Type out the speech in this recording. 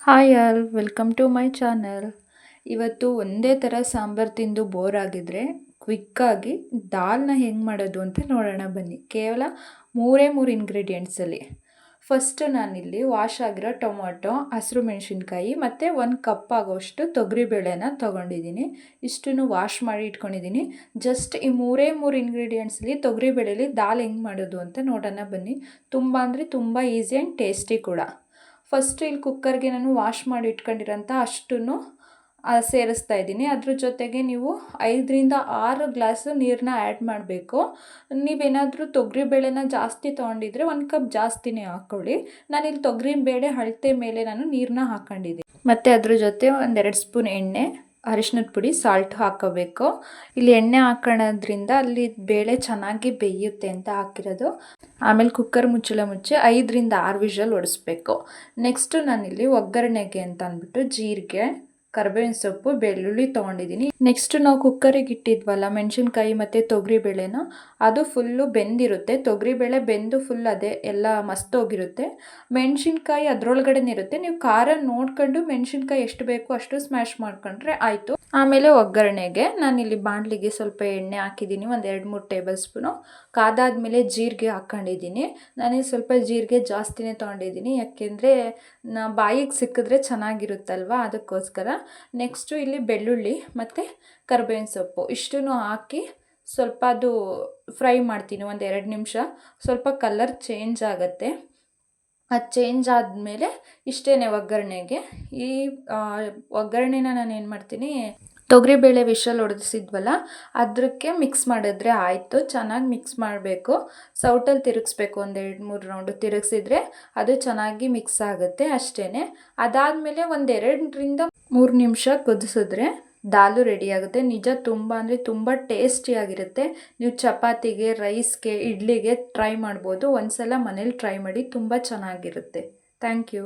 Hi all welcome to my channel. ಇವತ್ತು ಒಂದೇ ಥರ ಸಾಂಬಾರು ತಿಂದು ಬೋರ್ ಆಗಿದ್ರೆ ಕ್ವಿಕ್ಕಾಗಿ ದಾಲ್ನ ಹೆಂಗೆ ಮಾಡೋದು ಅಂತ ನೋಡೋಣ ಬನ್ನಿ. ಕೇವಲ ಮೂರು ಇಂಗ್ರೀಡಿಯೆಂಟ್ಸಲ್ಲಿ. ಫಸ್ಟು ನಾನಿಲ್ಲಿ ವಾಶ್ ಆಗಿರೋ ಟೊಮೊಟೊ, ಹಸಿರು ಮೆಣಸಿನ್ಕಾಯಿ ಮತ್ತು 1 ಕಪ್ ಆಗೋಷ್ಟು ತೊಗರಿಬೇಳೆನ ತೊಗೊಂಡಿದ್ದೀನಿ. ಇಷ್ಟನ್ನು ವಾಶ್ ಮಾಡಿ ಇಟ್ಕೊಂಡಿದ್ದೀನಿ. ಜಸ್ಟ್ ಈ ಮೂರು ಇಂಗ್ರೀಡಿಯೆಂಟ್ಸಲ್ಲಿ ತೊಗರಿಬೇಳೆಲಿ ದಾಲ್ ಹೆಂಗೆ ಮಾಡೋದು ಅಂತ ನೋಡೋಣ ಬನ್ನಿ. ತುಂಬ ಅಂದರೆ ತುಂಬ ಈಸಿ ಆ್ಯಂಡ್ ಟೇಸ್ಟಿ ಕೂಡ. ಫಸ್ಟ್ ಇಲ್ಲಿ ಕುಕ್ಕರ್ಗೆ ನಾನು ವಾಶ್ ಮಾಡಿ ಇಟ್ಕೊಂಡಿರೋಂಥ ಅಷ್ಟನ್ನು ಸೇರಿಸ್ತಾ ಇದ್ದೀನಿ. ಅದ್ರ ಜೊತೆಗೆ ನೀವು 5ರಿಂದ 6 ಗ್ಲಾಸು ನೀರನ್ನ ಆ್ಯಡ್ ಮಾಡಬೇಕು. ನೀವೇನಾದರೂ ತೊಗರಿಬೇಳೆನ ಜಾಸ್ತಿ ತೊಗೊಂಡಿದ್ರೆ 1 ಕಪ್ ಜಾಸ್ತಿನೇ ಹಾಕ್ಕೊಳ್ಳಿ. ನಾನಿಲ್ಲಿ ತೊಗರಿಬೇಳೆ ಅಳತೆ ಮೇಲೆ ನಾನು ನೀರನ್ನ ಹಾಕ್ಕೊಂಡಿದ್ದೀನಿ. ಮತ್ತು ಅದ್ರ ಜೊತೆ 1-2 ಸ್ಪೂನ್ ಎಣ್ಣೆ, ಅರಿಶಿನದ ಪುಡಿ, ಸಾಲ್ಟ್ ಹಾಕೋಬೇಕು. ಇಲ್ಲಿ ಎಣ್ಣೆ ಹಾಕೋಣದ್ರಿಂದ ಅಲ್ಲಿ ಬೇಳೆ ಚೆನ್ನಾಗಿ ಬೇಯುತ್ತೆ ಅಂತ ಹಾಕಿರೋದು. ಆಮೇಲೆ ಕುಕ್ಕರ್ ಮುಚ್ಚಳ ಮುಚ್ಚಿ 5ರಿಂದ 6 ವಿಷಲ್ ಹೊಡಿಸ್ಬೇಕು. ನೆಕ್ಸ್ಟು ನಾನಿಲ್ಲಿ ಒಗ್ಗರಣೆಗೆ ಅಂತ ಅಂದ್ಬಿಟ್ಟು ಜೀರಿಗೆ, ಕರಿಬೇವಿನ ಸೊಪ್ಪು, ಬೆಳ್ಳುಳ್ಳಿ ತೊಗೊಂಡಿದ್ದೀನಿ. ನೆಕ್ಸ್ಟು ನಾವು ಕುಕ್ಕರಿಗೆ ಇಟ್ಟಿದ್ವಲ್ಲ ಮೆಣಸಿನ್ಕಾಯಿ ಮತ್ತು ತೊಗರಿಬೇಳೆನ, ಅದು ಫುಲ್ಲು ಬೆಂದಿರುತ್ತೆ. ತೊಗರಿಬೇಳೆ ಬೆಂದು ಫುಲ್ ಅದೇ ಎಲ್ಲ ಮಸ್ತೋಗಿರುತ್ತೆ. ಮೆಣಸಿನ್ಕಾಯಿ ಅದರೊಳಗಡೆನೇ ಇರುತ್ತೆ. ನೀವು ಖಾರ ನೋಡ್ಕೊಂಡು ಮೆಣಸಿನ್ಕಾಯಿ ಎಷ್ಟು ಬೇಕೋ ಅಷ್ಟು ಸ್ಮ್ಯಾಶ್ ಮಾಡ್ಕೊಂಡ್ರೆ ಆಯಿತು. ಆಮೇಲೆ ಒಗ್ಗರಣೆಗೆ ನಾನಿಲ್ಲಿ ಬಾಣಲಿಗೆ ಸ್ವಲ್ಪ ಎಣ್ಣೆ ಹಾಕಿದ್ದೀನಿ, 1-2-3 ಟೇಬಲ್ ಸ್ಪೂನು. ಕಾದಾದ್ಮೇಲೆ ಜೀರಿಗೆ ಹಾಕ್ಕೊಂಡಿದ್ದೀನಿ. ನಾನಿಲ್ಲಿ ಸ್ವಲ್ಪ ಜೀರಿಗೆ ಜಾಸ್ತಿನೇ ತೊಗೊಂಡಿದ್ದೀನಿ, ಯಾಕೆಂದರೆ ಬಾಯಿಗೆ ಸಿಕ್ಕಿದ್ರೆ ಚೆನ್ನಾಗಿರುತ್ತಲ್ವ, ಅದಕ್ಕೋಸ್ಕರ. ನೆಕ್ಸ್ಟು ಇಲ್ಲಿ ಬೆಳ್ಳುಳ್ಳಿ ಮತ್ತು ಕರಿಬೇವಿನ ಸೊಪ್ಪು ಇಷ್ಟನ್ನು ಹಾಕಿ ಸ್ವಲ್ಪ ಅದು ಫ್ರೈ ಮಾಡ್ತೀನಿ 1-2 ನಿಮಿಷ. ಸ್ವಲ್ಪ ಕಲರ್ ಚೇಂಜ್ ಆಗುತ್ತೆ. ಅದು ಚೇಂಜ್ ಆದಮೇಲೆ ಇಷ್ಟೇ ಒಗ್ಗರಣೆಗೆ. ಈ ಒಗ್ಗರಣೆನ ನಾನು ಏನು ಮಾಡ್ತೀನಿ, ತೊಗರಿಬೇಳೆ ವಿಷಲ್ ಹೊಡೆಸಿದ್ವಲ್ಲ ಅದಕ್ಕೆ ಮಿಕ್ಸ್ ಮಾಡಿದ್ರೆ ಆಯಿತು. ಚೆನ್ನಾಗಿ ಮಿಕ್ಸ್ ಮಾಡಬೇಕು. ಸೌಟಲ್ಲಿ ತಿರುಗಿಸ್ಬೇಕು, 1-2-3 ರೌಂಡು ತಿರುಗಿಸಿದ್ರೆ ಅದು ಚೆನ್ನಾಗಿ ಮಿಕ್ಸ್ ಆಗುತ್ತೆ, ಅಷ್ಟೇ. ಅದಾದಮೇಲೆ 1-2ರಿಂದ 3 ನಿಮಿಷ ಕುದಿಸಿದ್ರೆ ದಾಲು ರೆಡಿ ಆಗುತ್ತೆ. ನಿಜ ತುಂಬ ಅಂದರೆ ತುಂಬ ಟೇಸ್ಟಿಯಾಗಿರುತ್ತೆ. ನೀವು ಚಪಾತಿಗೆ, ರೈಸ್ಗೆ, ಇಡ್ಲಿಗೆ ಟ್ರೈ ಮಾಡ್ಬೋದು. ಒಂದ್ಸಲ ಮನೇಲಿ ಟ್ರೈ ಮಾಡಿ, ತುಂಬ ಚೆನ್ನಾಗಿರುತ್ತೆ. Thank you.